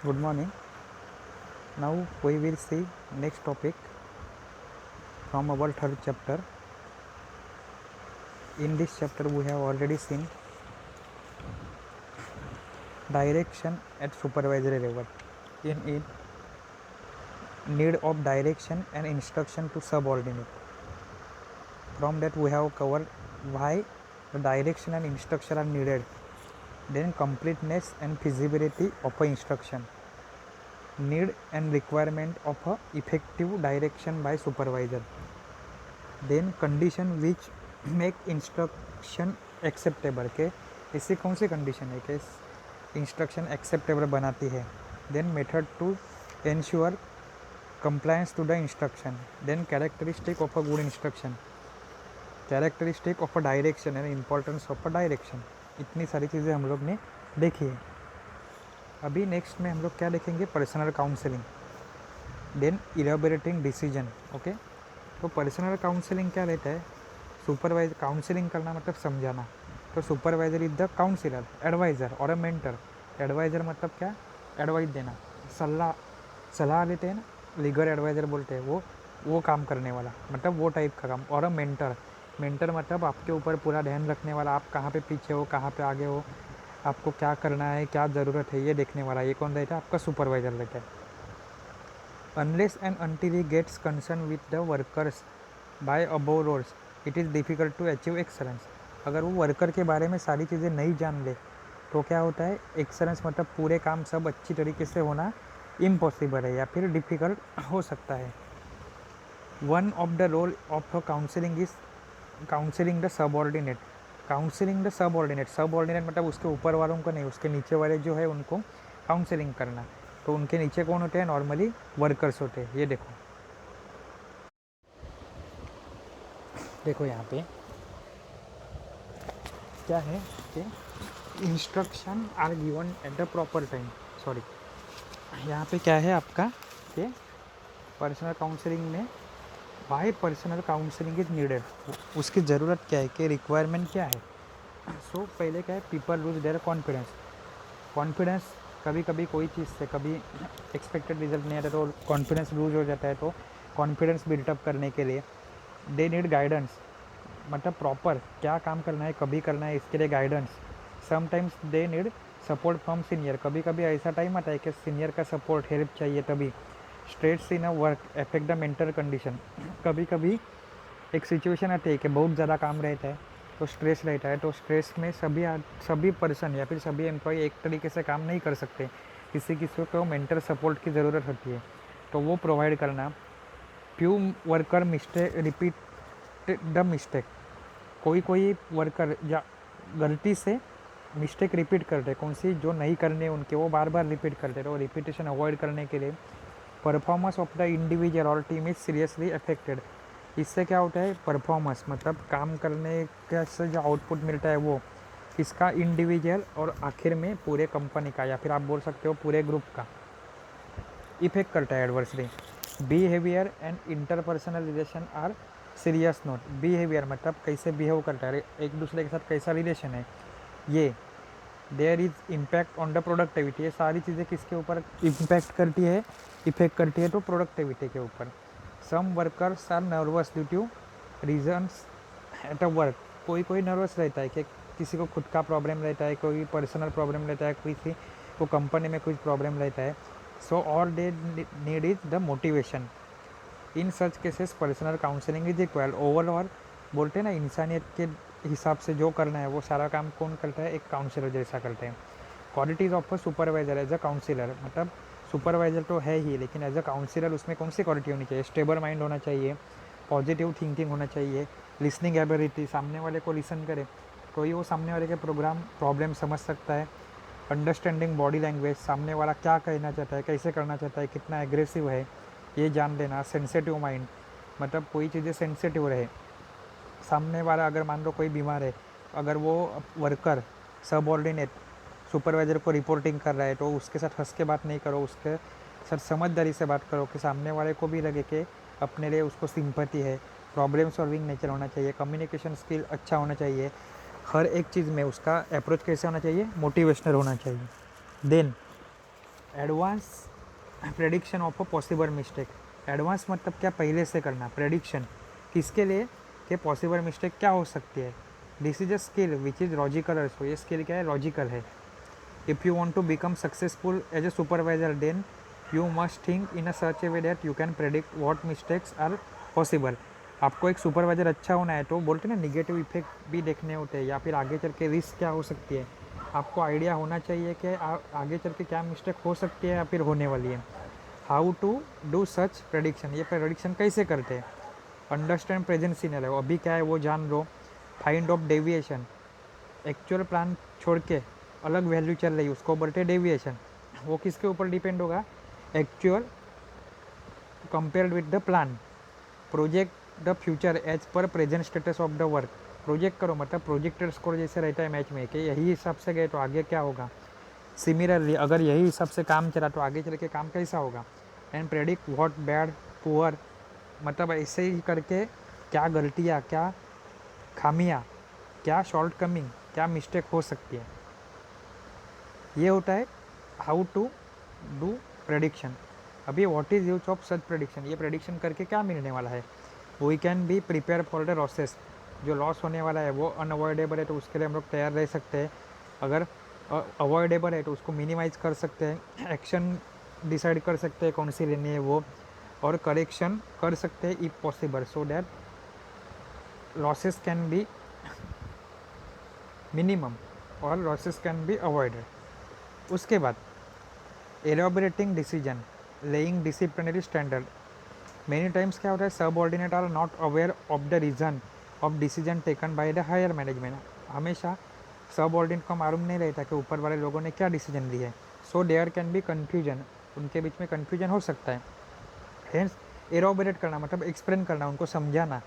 Good morning. Now we will see next topic from our third chapter. In this chapter we have already seen direction at supervisory level. In it, need of direction and instruction to subordinate. From that we have covered why the direction and instruction are needed. Then completeness and feasibility of a instruction. Need and requirement of a effective direction by supervisor. Then condition which make instruction acceptable के इससे कौन सी condition है कि instruction acceptable बनाती है. Then method to ensure compliance to the instruction. Then characteristic of a good instruction, characteristic of a direction and importance of a direction. इतनी सारी चीज़ें हम लोग ने देखी है. अभी नेक्स्ट में हम लोग क्या देखेंगे, personal counselling. Then elaborating decision. Okay, तो पर्सनल काउंसलिंग क्या रहता है, सुपरवाइजर काउंसलिंग करना मतलब समझाना. तो supervisor is the counsellor, adviser और अ मेंटर. एडवाइज़र मतलब क्या, एडवाइस देना, सलाह लेते हैं ना, लीगल एडवाइज़र बोलते हैं, वो काम करने वाला मतलब वो टाइप का काम. और अ मेंटर, मेंटर मतलब आपके ऊपर पूरा ध्यान रखने वाला, आप कहाँ पे पीछे हो कहाँ पे आगे हो, आपको क्या करना है क्या ज़रूरत है ये देखने वाला. ये कौन रहता है, आपका सुपरवाइजर रहता है. Unless and until he gets concerned with the workers by above rules, it is difficult to achieve excellence. अगर वो वर्कर के बारे में सारी चीज़ें नहीं जान ले तो क्या होता है, एक्सलेंस मतलब पूरे काम सब अच्छी तरीके से होना इम्पॉसिबल है या फिर डिफ़िकल्ट हो सकता है. One of the role of a counselling is counselling the subordinate. Counselling the subordinate, subordinate मतलब उसके ऊपर वालों को नहीं, उसके नीचे वाले जो है उनको काउंसलिंग करना. तो उनके नीचे कौन होते हैं, नॉर्मली वर्कर्स होते हैं. ये देखो यहाँ पे क्या है कि instruction are given at the proper time. Sorry, यहाँ पे क्या है आपका कि पर्सनल काउंसलिंग में why personal counselling is needed, उसकी ज़रूरत क्या है, कि रिक्वायरमेंट क्या है. सो पहले क्या है, people lose their confidence. Confidence कभी कभी कोई चीज़ से कभी एक्सपेक्टेड रिजल्ट नहीं आता तो कॉन्फिडेंस लूज हो जाता है. तो कॉन्फिडेंस बिल्टअप करने के लिए दे नीड गाइडेंस, मतलब प्रॉपर क्या काम करना है कभी करना है इसके लिए guidance. Sometimes they need support from senior, कभी कभी ऐसा टाइम आता है कि सीनियर का सपोर्ट हेल्प चाहिए. तभी stress in a work affect the mental condition. कभी कभी एक सिचुएशन आती है कि बहुत ज़्यादा काम रहता है तो स्ट्रेस रहता है, तो स्ट्रेस में सभी पर्सन या फिर सभी एम्प्लॉय एक तरीके से काम नहीं कर सकते, किसी किसी को मेंटल सपोर्ट की ज़रूरत होती है, तो वो प्रोवाइड करना. Few worker mistake repeat the mistake, कोई वर्कर या गलती से मिस्टेक रिपीट करते, कौन सी जो नहीं करने उनके वो बार बार रिपीट करते. तो रिपीटेशन अवॉइड करने के लिए परफॉर्मेंस ऑफ द इंडिविजुअल और टीम इज सीरियसली अफेक्टेड. इससे क्या होता है, परफॉर्मेंस मतलब काम करने का से जो आउटपुट मिलता है वो इसका इंडिविजुअल और आखिर में पूरे कंपनी का या फिर आप बोल सकते हो पूरे ग्रुप का इफेक्ट करता है adversely. Behaviour and interpersonal relation are serious note. Behaviour मतलब कैसे बिहेव करता है, एक दूसरे के साथ कैसा रिलेशन है ये. There is impact on the productivity, ये सारी चीज़ें किसके ऊपर इम्पैक्ट करती है, इफेक्ट करती है, तो प्रोडक्टिविटी के ऊपर. Some workers are nervous due to reasons at a work, कोई नर्वस रहता है कि किसी को खुद का प्रॉब्लम रहता है, कोई पर्सनल प्रॉब्लम रहता है, किसी को कंपनी में कुछ प्रॉब्लम रहता है. सो और they need is the motivation. In such cases personal counselling is equal. Overall बोलते हैं ना, इंसानियत के हिसाब से जो करना है वो सारा काम कौन करता है, एक काउंसलर जैसा करते हैं. Qualities of a supervisor as a counsellor, मतलब सुपरवाइजर तो है ही लेकिन एज अ काउंसिलर उसमें कौन सी क्वालिटी होनी चाहिए, स्टेबल माइंड होना चाहिए, पॉजिटिव थिंकिंग होना चाहिए, लिसनिंग एबिलिटी, सामने वाले को लिसन करे तो ही वो सामने वाले के प्रॉब्लम समझ सकता है. अंडरस्टैंडिंग बॉडी लैंग्वेज, सामने वाला क्या कहना चाहता है, कैसे करना चाहता है, कितना एग्रेसिव है ये जान लेना. सेंसिटिव माइंड मतलब कोई चीज़ें सेंसिटिव रहे, सामने वाला अगर मान लो कोई बीमार है, अगर वो वर्कर सबऑर्डिनेट सुपरवाइज़र को रिपोर्टिंग कर रहा है तो उसके साथ हंस के बात नहीं करो, उसके साथ समझदारी से बात करो कि सामने वाले को भी लगे कि अपने लिए उसको सिंपैथी है. प्रॉब्लम सॉल्विंग नेचर होना चाहिए, कम्युनिकेशन स्किल अच्छा होना चाहिए, हर एक चीज़ में उसका अप्रोच कैसे होना चाहिए, मोटिवेशनल होना चाहिए. Then advance prediction of a possible mistake. Advance मतलब क्या, पहले से करना। प्रेडिक्शन किसके लिए, कि पॉसिबल मिस्टेक क्या हो सकती है। This is a skill which is logical also. ये स्किल क्या है, लॉजिकल है। If you want to become successful as a supervisor then you must think in a such a way that you can predict what mistakes are possible. आपको एक supervisor अच्छा होना है तो बोलते हैं ना, निगेटिव इफेक्ट भी देखने होते हैं, या फिर आगे चल के रिस्क क्या हो सकती है। आपको आइडिया होना चाहिए कि आगे चल के क्या मिस्टेक हो सकती है या फिर होने वाली है। How to do such prediction, ये प्रेडिक्शन कैसे करते हैं। अंडरस्टैंड प्रेजेंट सिनेरियो, अभी क्या है वो जान लो। Find of deviation, actual plan छोड़ के अलग वैल्यू चल रही है उसको बोलते हैं डेविएशन। वो किसके ऊपर डिपेंड होगा, actual compared with the plan. Project the future as per present status of the work. Project करो मतलब प्रोजेक्टेड स्कोर जैसे रहता है मैच में, कि यही हिसाब से गए तो आगे क्या होगा। सिमिलरली अगर यही हिसाब से काम चला तो आगे चल के काम कैसा होगा। And predict what bad poor, मतलब ऐसे ही करके क्या गलतियाँ, क्या खामियाँ, क्या शॉर्ट कमिंग, क्या मिस्टेक हो सकती है। ये होता है हाउ टू डू प्रेडिक्शन। अभी what is use of such prediction, ये प्रेडिक्शन करके क्या मिलने वाला है। We can be prepare for the losses, जो लॉस होने वाला है वो अनअवॉइडेबल है तो उसके लिए हम लोग तैयार रह सकते हैं। अगर अवॉइडेबल है तो उसको मिनिमाइज कर सकते हैं। एक्शन डिसाइड कर सकते हैं कौन सी लेनी है वो, और करेक्शन कर सकते हैं if possible, so that losses can be minimum और लॉसेस कैन बी अवॉइडेड। उसके बाद elaborating decision, laying disciplinary standard. Many times क्या होता है, subordinate are not aware of the reason of decision taken by the higher management. हमेशा सब ordinate को मालूम नहीं रहता कि ऊपर वाले लोगों ने क्या डिसीजन लिया है। So there can be confusion, उनके बीच में कन्फ्यूजन हो सकता है। हेंस एरोबरेट करना मतलब एक्सप्लेन करना, उनको समझाना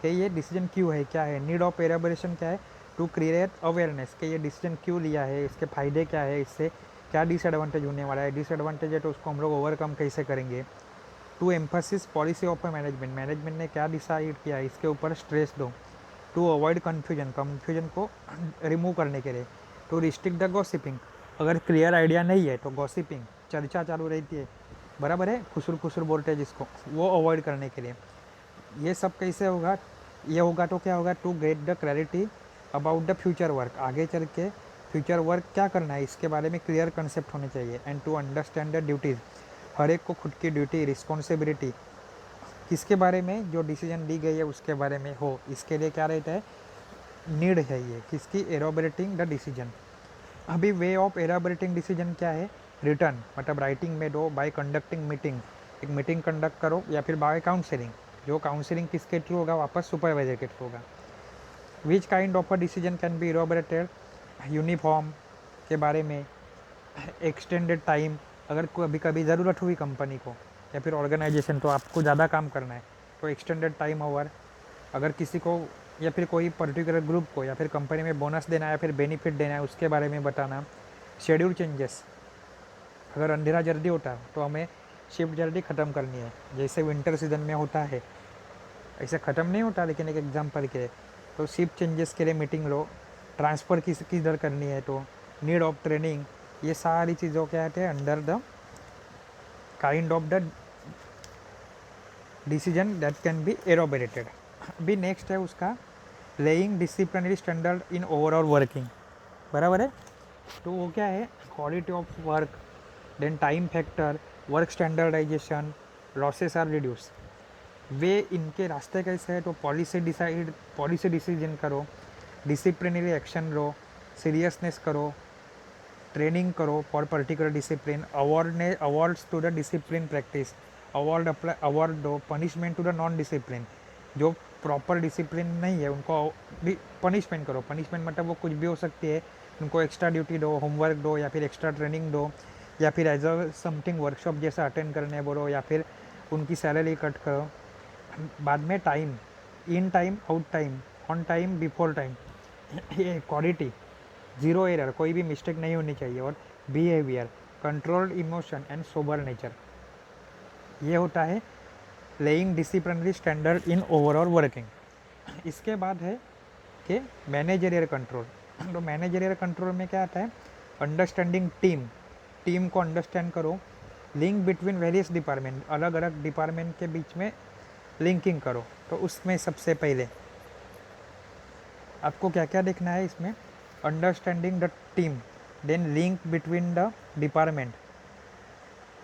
कि ये डिसीजन क्यों है, क्या है। नीड ऑफ एरोबरेशन क्या है, टू क्रिएट अवेयरनेस कि ये डिसीजन क्यों लिया है, इसके फ़ायदे क्या है, इससे क्या डिसएडवांटेज होने वाला है। डिसएडवांटेज है तो उसको हम लोग ओवरकम कैसे करेंगे। To emphasis policy of management, management ने क्या डिसाइड किया है इसके ऊपर स्ट्रेस दो। टू अवॉइड कन्फ्यूजन, कन्फ्यूजन को रिमूव करने के लिए। टू रिस्ट्रिक्ट द गॉसिपिंग, अगर क्लियर आइडिया नहीं है तो गॉसिपिंग, चर्चा चालू रहती है, बराबर है, खुसुर खुसुर बोलते हैं जिसको, वो अवॉइड करने के लिए। ये सब कैसे होगा, ये होगा तो क्या होगा, to get the clarity about the future work, आगे चल के फ्यूचर वर्क क्या करना है इसके बारे में क्लियर कंसेप्ट होने चाहिए। And to understand the duties, हर एक को खुद की ड्यूटी, रिस्पॉन्सिबिलिटी किसके बारे में, जो डिसीजन ली गई है उसके बारे में हो, इसके लिए क्या रहता है, नीड है ये किसकी, एरोबरेटिंग द डिसीजन। अभी वे ऑफ एलाबरेटिंग डिसीजन क्या है, रिटर्न मतलब राइटिंग में दो, बाय कंडक्टिंग मीटिंग, एक मीटिंग कंडक्ट करो, या फिर बाय काउंसलिंग, जो काउंसलिंग किसके थ्रू होगा, वापस सुपरवाइजर के थ्रू होगा। Which kind of a decision can be elaborated, uniform के बारे में, एक्सटेंडेड टाइम, अगर कभी कभी ज़रूरत हुई कंपनी को या फिर ऑर्गेनाइजेशन, तो आपको ज़्यादा काम करना है तो एक्सटेंडेड टाइम आवर। अगर किसी को या फिर कोई पर्टिकुलर ग्रुप को या फिर कंपनी में बोनस देना है या फिर बेनिफिट देना है उसके बारे में बताना। शेड्यूल चेंजेस, अगर अंधेरा जल्दी होता है तो हमें शिफ्ट जल्दी ख़त्म करनी है, जैसे विंटर सीजन में होता है, ऐसे ख़त्म नहीं होता लेकिन एक एग्जांपल के, तो शिफ्ट चेंजेस के लिए मीटिंग लो। ट्रांसफ़र किधर करनी है तो नीड ऑफ ट्रेनिंग, ये सारी चीज़ों क्या आते हैं under the kind of the decision that can be elaborated. अभी नेक्स्ट है उसका laying disciplinary standard in overall working, बराबर है। तो वो क्या है, quality of work, then time factor, work standardisation, losses are reduce. वे इनके रास्ते कैसे है, तो पॉलिसी डिसीजन करो, डिसिप्लिनरी एक्शन लो, सीरियसनेस करो, ट्रेनिंग करो for particular discipline, awards to the discipline practice, award दो, punishment to the non discipline, जो प्रॉपर डिसिप्लिन नहीं है उनको पनिशमेंट करो। पनिशमेंट मतलब वो कुछ भी हो सकती है, उनको एक्स्ट्रा ड्यूटी दो, होमवर्क दो, या फिर एक्स्ट्रा ट्रेनिंग दो, या फिर एज अ समथिंग वर्कशॉप जैसा अटेंड करने बोलो, या फिर उनकी सैलरी कट करो। बाद में time, in time, out time, on time, before time, ये क्वालिटी, ज़ीरो एरर, कोई भी मिस्टेक नहीं होनी चाहिए। और behaviour, controlled emotion and sober nature, ये होता है laying disciplinary standard in overall working. इसके बाद है कि मैनेजरियल कंट्रोल। तो मैनेजरियल कंट्रोल में क्या आता है, अंडरस्टैंडिंग टीम टीम को अंडरस्टैंड करो, लिंक बिटवीन वेरियस डिपार्टमेंट, अलग अलग डिपार्टमेंट के बीच में लिंकिंग करो। तो उसमें सबसे पहले आपको क्या क्या देखना है इसमें, understanding the team, then link between the department,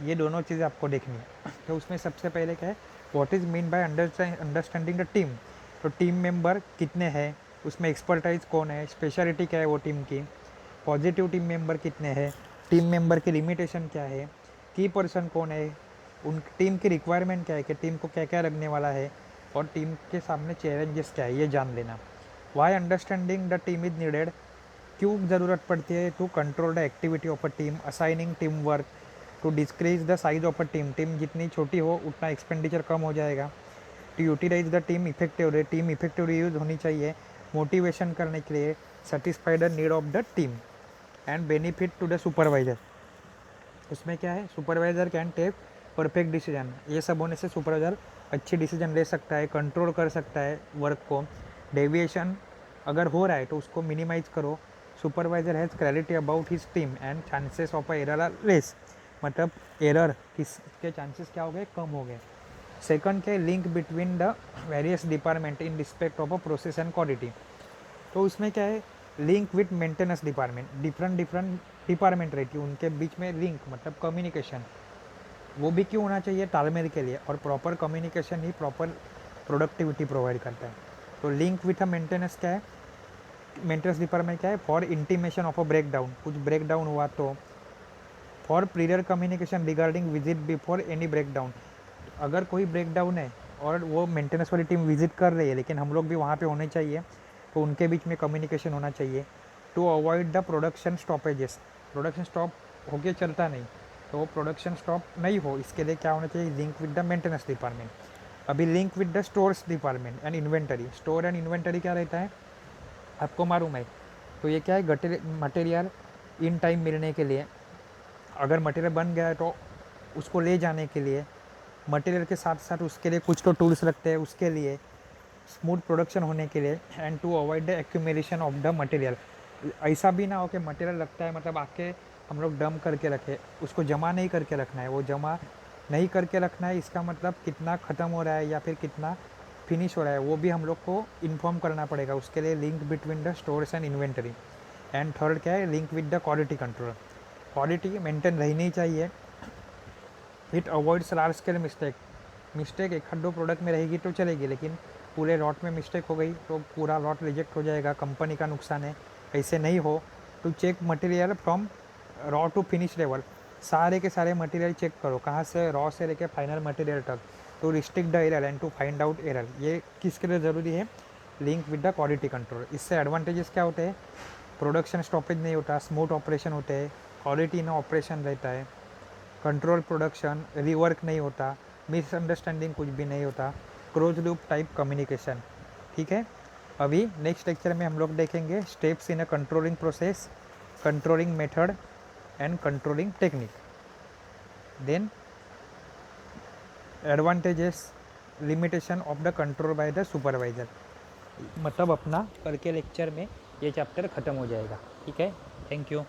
ये दोनों चीज़ें आपको देखनी है। तो उसमें सबसे पहले क्या है, what is mean by understanding the team. तो टीम मेंबर कितने हैं, उसमें एक्सपर्टाइज कौन है, स्पेशलिटी क्या है वो टीम की, पॉजिटिव टीम मेंबर कितने हैं, टीम मेंबर की लिमिटेशन क्या है, की पर्सन कौन है, उन टीम की रिक्वायरमेंट क्या है कि टीम को क्या क्या रखने वाला है, और टीम के सामने चैलेंजेस क्या है ये जान लेना। Why understanding the team is needed, क्यों ज़रूरत पड़ती है to control the activity of a team, assigning team work, to decrease the size of a team, team जितनी छोटी हो उतना एक्सपेंडिचर कम हो जाएगा, to utilise the team effectively, team effectively use होनी चाहिए, मोटिवेशन करने के लिए, satisfy the need of the team, and benefit to the supervisor. उसमें क्या है, supervisor can take perfect decision, ये सब होने से सुपरवाइजर अच्छी डिसीजन ले सकता है, कंट्रोल कर सकता है वर्क को, डेविएशन अगर हो रहा है तो उसको मिनिमाइज करो, supervisor has clarity about his team and chances of error are less, मतलब एरर किसके चांसेस क्या हो गए, कम हो गए। सेकंड क्या है, link between the various department in respect of a process and quality. तो उसमें क्या है, link with maintenance department, different different department रहती है, उनके बीच में लिंक मतलब कम्युनिकेशन, वो भी क्यों होना चाहिए, तालमेल के लिए, और प्रॉपर कम्युनिकेशन ही प्रॉपर प्रोडक्टिविटी प्रोवाइड करता है। तो लिंक विथ अ मेंटेनेंस क्या है, मेंटेनेंस डिपार्टमेंट क्या है, for intimation of a breakdown, कुछ ब्रेक डाउन हुआ तो, for prior communication regarding visit before any breakdown, अगर कोई ब्रेक डाउन है और वो मेंटेनेंस वाली टीम विजिट कर रही है लेकिन हम लोग भी वहाँ पे होने चाहिए, तो उनके बीच में कम्युनिकेशन होना चाहिए। To avoid the production stoppages, production stop होके चलता नहीं, तो वो प्रोडक्शन स्टॉप नहीं हो इसके लिए क्या होना चाहिए, link with the maintenance department. अभी link with the stores department and inventory, store and inventory क्या रहता है आपको मालूम है, तो ये क्या है, मटेरियल इन टाइम मिलने के लिए, अगर मटेरियल बन गया है तो उसको ले जाने के लिए, मटेरियल के साथ साथ उसके लिए कुछ तो टूल्स लगते हैं उसके लिए, स्मूथ प्रोडक्शन होने के लिए, and to avoid the accumulation of the material, ऐसा भी ना हो कि मटेरियल लगता है मतलब आके हम लोग डम करके रखें, उसको जमा नहीं करके रखना है, वो जमा नहीं करके रखना है, इसका मतलब कितना ख़त्म हो रहा है या फिर कितना फिनिश हो रहा है वो भी हम लोग को इन्फॉर्म करना पड़ेगा, उसके लिए link between the stores and inventory. And third क्या है, link with the quality control, quality maintain रहनी चाहिए, it avoids large scale mistake एक दो प्रोडक्ट में रहेगी तो चलेगी, लेकिन पूरे लॉट में मिस्टेक हो गई तो पूरा लॉट रिजेक्ट हो जाएगा, कंपनी का नुकसान है, ऐसे नहीं हो। To check material from raw to finish level, सारे के सारे मटेरियल चेक करो, कहाँ से रॉ से लेके फाइनल मटेरियल तक, to restrict the error and to find out error, ये किसके लिए ज़रूरी है, link with the quality control. इससे एडवांटेजेस क्या होते हैं, प्रोडक्शन स्टॉपेज नहीं होता, स्मूथ ऑपरेशन होते हैं, क्वालिटी इन ऑपरेशन रहता है, कंट्रोल प्रोडक्शन, रीवर्क नहीं होता, मिसअंडरस्टैंडिंग कुछ भी नहीं होता, क्लोज लूप टाइप कम्युनिकेशन। ठीक है, अभी नेक्स्ट लेक्चर में हम लोग देखेंगे steps in a controlling process, controlling method and controlling technique, then advantages, limitation of the control by the supervisor, मतलब अपना करके लेक्चर में ये चैप्टर ख़त्म हो जाएगा। ठीक है, थैंक यू।